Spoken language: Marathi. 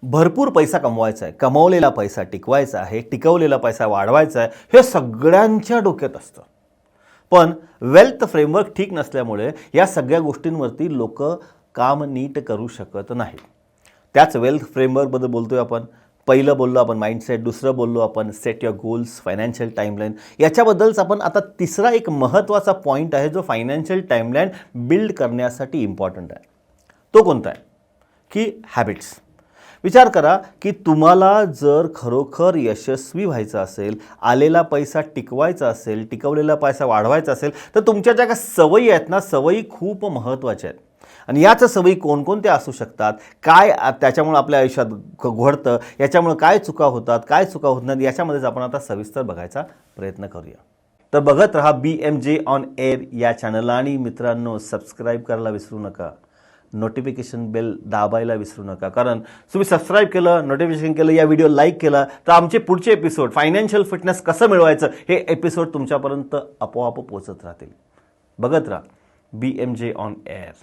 भरपूर पैसा कमवायचा आहे, कमवलेला पैसा टिकवायचा आहे, टिकवलेला पैसा वाढवायचा आहे, हे सगळ्यांच्या डोक्यात असतं. पण वेल्थ फ्रेमवर्क ठीक नसल्यामुळे या सगळ्या गोष्टींवरती लोक काम नीट करू शकत नाहीत. त्याच वेल्थ फ्रेमवर्कबद्दल बोलतोय आपण. पहिलं बोललो आपण माइंडसेट, दुसरं बोललो आपण set your goals, financial timeline. याच्याबद्दलच आपण आता तिसरा एक महत्त्वाचा पॉईंट आहे जो फायनान्शियल टाईमलाईन बिल्ड करण्यासाठी इम्पॉर्टंट आहे. तो कोणता आहे की हॅबिट्स. विचार करा की तुम्हाला जर खरोखर यशस्वी व्हायचं असेल, आलेला पैसा टिकवायचा असेल, टिकवलेला पैसा वाढवायचा असेल, तर तुमच्या ज्या काही सवयी आहेत ना, सवयी खूप महत्त्वाच्या आहेत. आणि याच सवयी कोणकोणत्या असू शकतात, काय त्याच्यामुळे आपल्या आयुष्यात घडतं, याच्यामुळे काय चुका होतात, काय चुका होत नाहीत, याच्यामध्येच आपण आता सविस्तर बघायचा प्रयत्न करूया. तर बघत रहा BMJ ऑन एअर या चॅनलला. आणि मित्रांनो, सबस्क्राईब करायला विसरू नका, नोटिफिकेशन बेल दाबायला विसरू नका. कारण तुम्ही सबस्क्राईब केलं, नोटिफिकेशन केलं, या व्हिडिओ लाईक केला तर आमचे पुढचे एपिसोड फायनान्शियल फिटनेस कसं मिळवायचं हे एपिसोड तुमच्यापर्यंत आपोआप पोहोचत राहतील. बघत राहा BMJ ऑन एअर.